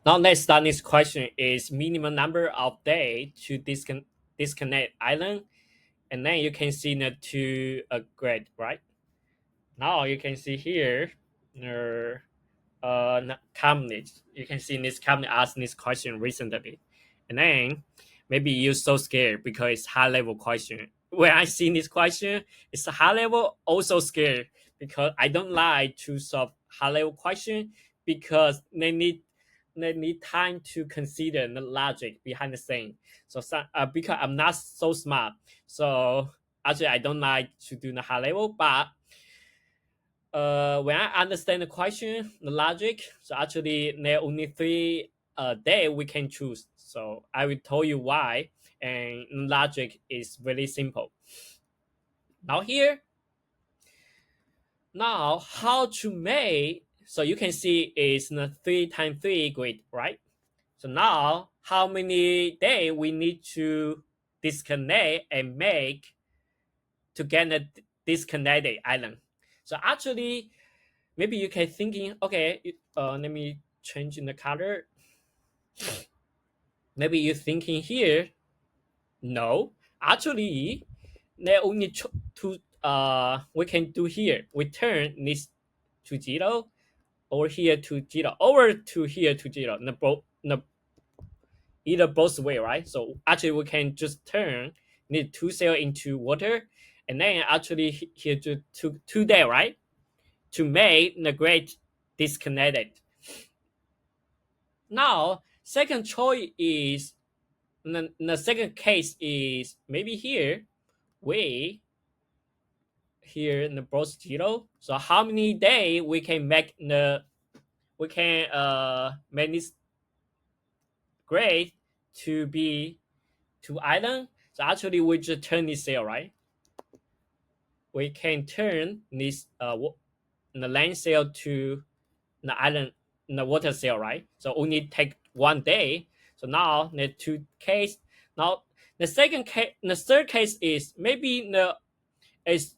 Now let's start this question is minimum number of day to disconnect island, and then you can see the two grid, right? Now you can see here the company. You can see this company asked this question recently, and then maybe you're so scared because it's high level question. When I see this question, it's a high level, also scared because I don't like to solve high level question because they need time to consider the logic behind the thing. So because I'm not so smart, so actually I don't like to do the high level, but when I understand the question, the logic, so actually there are only three day we can choose. So I will tell you why, and logic is very simple. Now here, now how to make, so you can see it's the 3 times 3 grid, right? So now how many day we need to disconnect and make to get a disconnected island. So actually maybe you can thinking, okay, let me change in the color. Maybe you're thinking here, no, actually, there are only two. We can do here. We turn this to zero, over here to zero, over to here to zero. Either both way, right? So actually, we can just turn the two cell into water, and then actually here to two there, right? To make the grid disconnected. Now, second choice is the second case is maybe here we here in the both zero. So how many day we can make the we can make this grade to be to island. So actually we just turn this cell, right? We can turn this the land cell to the island the water cell, right? So only take 1 day. So now the two case. Now the second case, the third case is maybe the is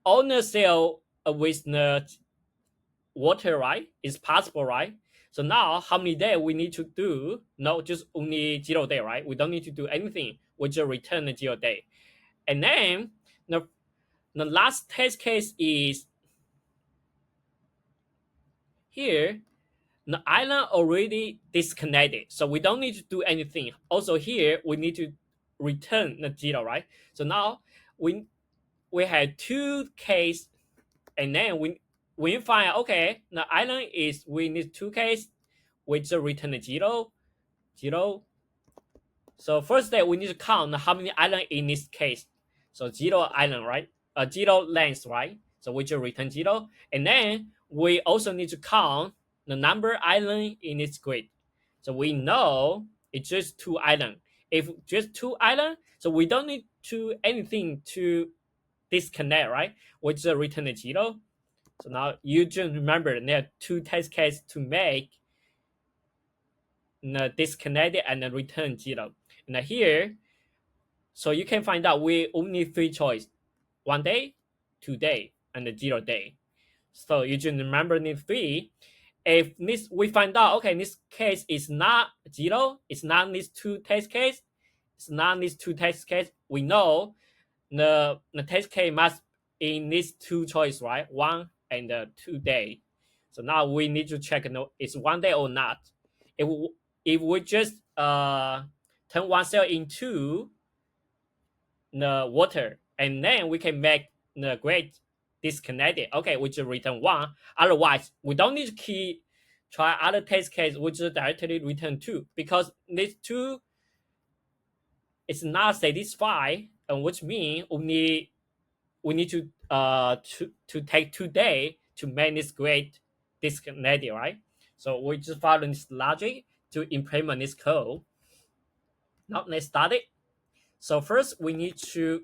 owner cell with the water, right? It's possible, right? So now how many day we need to do? No, just only 0 day, right? We don't need to do anything. We just return the 0 day. And then the, the last test case is here. The island already disconnected, so we don't need to do anything. Also here, we need to return the zero, right? So now we have two case, and then we find okay, the island is we need two case, we just return the zero, zero. So first step we need to count how many island in this case. So zero island, right? Zero length, right? So we just return zero, and then we also need to count the number island in this grid. So we know it's just two island. If just two island, so we don't need to anything to disconnect, right? We just return the zero. So now you just remember there are two test cases to make the disconnected and then return zero. And here, so you can find out we only three choice: 1 day, 2 day, and the 0 day. So you just remember the three. If this we find out okay, this case is not zero, it's not this two test case, it's not this two test case. We know the test case must in these two choice, right? 1 and 2 day. So now we need to check no, it's 1 day or not. If if we just turn one cell into the water, and then we can make the grid disconnected. Okay, we just return one. Otherwise, we don't need to try other test case. We just directly return two because these two is not satisfied, and which means only we need to take 2 days to make this grid disconnected, right? So we just follow this logic to implement this code. Now let's start it. So first we need to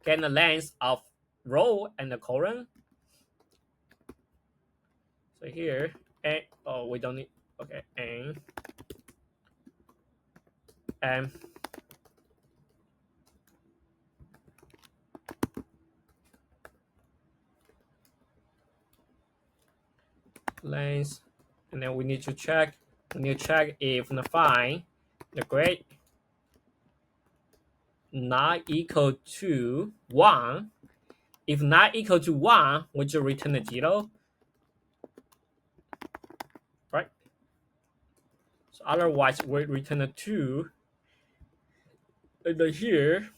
get the length of row and the column. So here, and oh, we don't need, okay, and length and then we need to check if the find the grade not equal to 1. If not equal to 1, we just return a 0, right? So otherwise, we return a 2. And then here,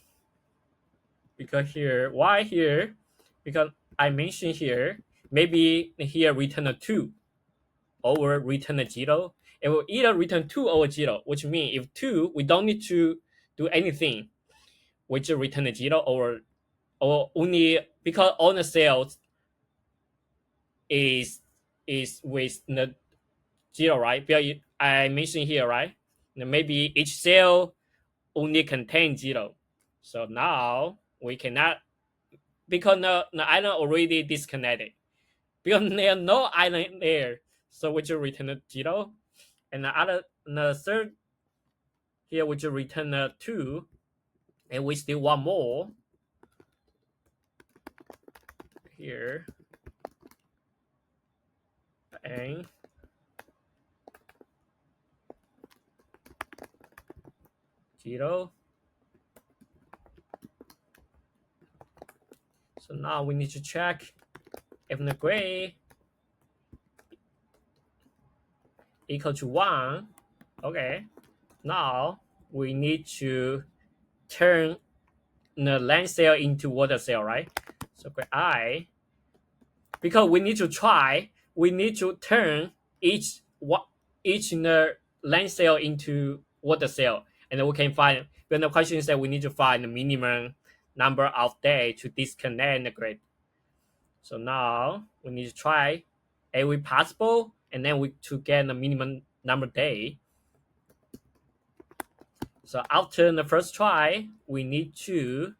because here, why here? Because I mentioned here, maybe here return a 2 or return a 0. It will either return 2 or 0, which means if 2, we don't need to do anything. We just return a 0 or only because all the cells is with the 0, right? Because I mentioned here, right? Maybe each cell only contains 0. So now we cannot, because the island already disconnected. Because there are no island there. So we just return a 0. And the third, here we just return a 2. And we still want more. Here. And 0. So now we need to check if the gray equal to 1. Okay. Now we need to turn the land cell into water cell, right? So grade I, because we need to turn each the land cell into water cell, and then we can find. When the question is that we need to find the minimum number of days to disconnect the grid. So now we need to try every possible, and then we to get the minimum number day. So after the first try, we need to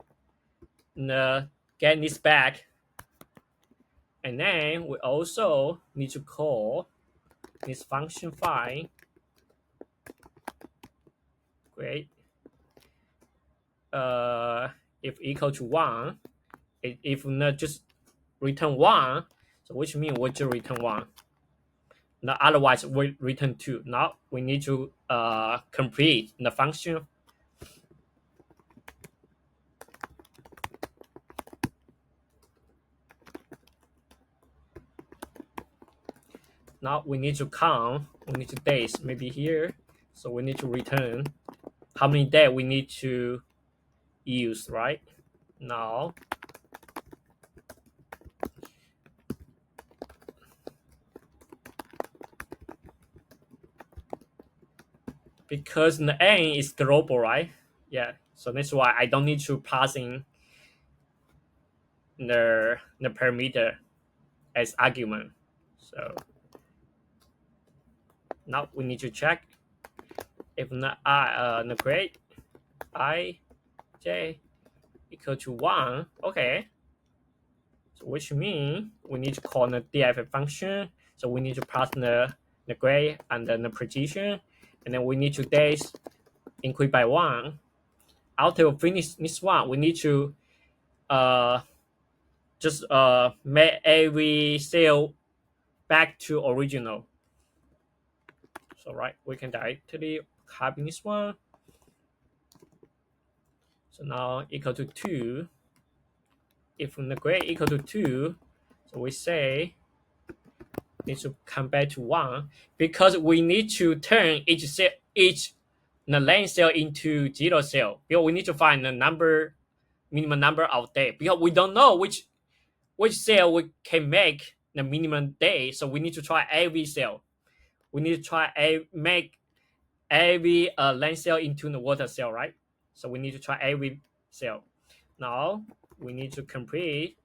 get this back, and then we also need to call this function find. Great. If equal to 1, if not just return 1, so which means we just return 1. Now otherwise we return 2. Now we need to complete the function. Now we need to count. We need to days maybe here. So we need to return how many days we need to use, right? Now because the n is global, right? Yeah. So that's why I don't need to pass in the parameter as argument. So now we need to check if the grade I j equal to 1. Okay. So which means we need to call the diff function. So we need to pass the grade and then the precision, and then we need to days increase by 1. After we finish this one, we need to just make every cell back to original. So right, we can directly copy this one. So now equal to 2. If the grade equal to 2, so we say need to come back to 1 because we need to turn each the length cell into 0 cell. Because we need to find the minimum number of days, because we don't know which cell we can make the minimum day. So we need to try every cell. We need to try make every land cell into the water cell, right? So we need to try every cell. Now we need to complete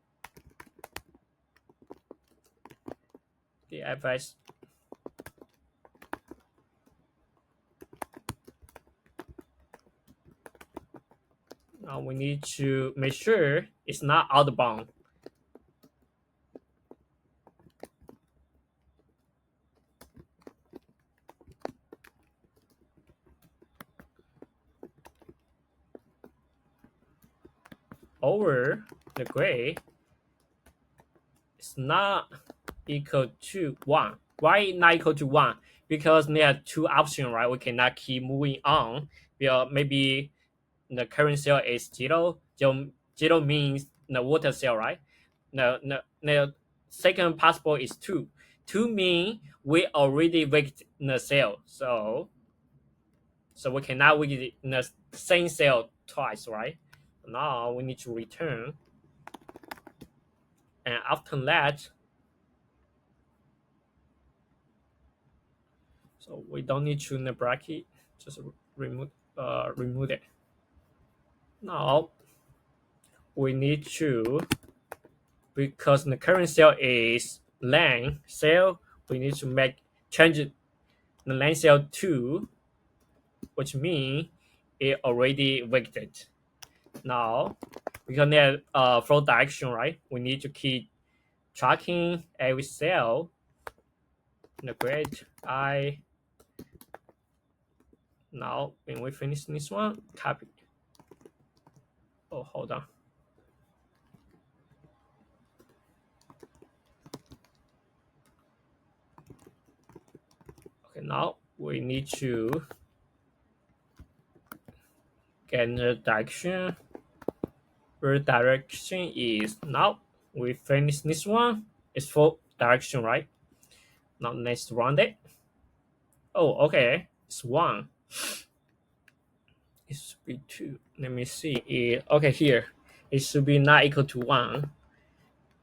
the FS. Now we need to make sure it's not out of bound. Over the grade is not equal to 1. Why not equal to 1? Because there are two options, right? We cannot keep moving on. Maybe the current cell is 0. 0 means the water cell, right? The second possible is 2. 2 means we already waked the cell. So we cannot wake the same cell twice, right? Now we need to return. And after that, so we don't need to in the bracket, just remove it. Now we need to, because the current cell is len cell, we need to change the len cell to, which means it already waked. Now we can add flow direction, right? We need to keep tracking every cell in the grid. Now when we finish this one, copy. Oh, hold on. Okay, now we need to get the direction. Where direction is now. We finish this one. It's full direction, right? Now let's run it. Oh, okay. It's 1. It should be 2. Let me see. Okay, here. It should be not equal to 1.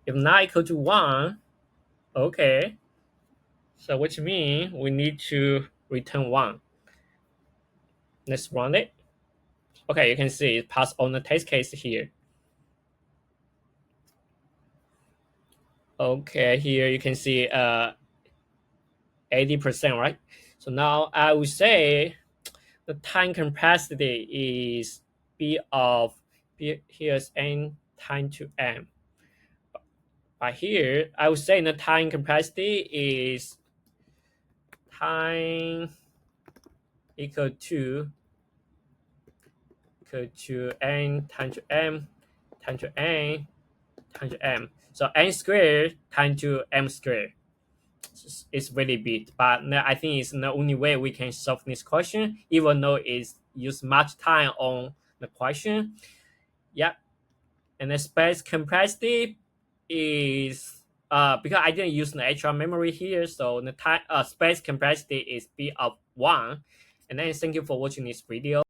If not equal to 1, okay. So which means we need to return 1. Let's run it. Okay, you can see it passed on the test case here. Okay, here you can see 80%, right? So now I would say the time complexity is B of B, here's n time to m. But here I would say the time complexity is time equal to n time to m time to n time to m. So n squared time to m squared. It's really big, but I think it's the only way we can solve this question, even though it's use much time on the question. Yeah, and the space complexity is because I didn't use the extra memory here, so the time space complexity is b of 1. And then thank you for watching this video.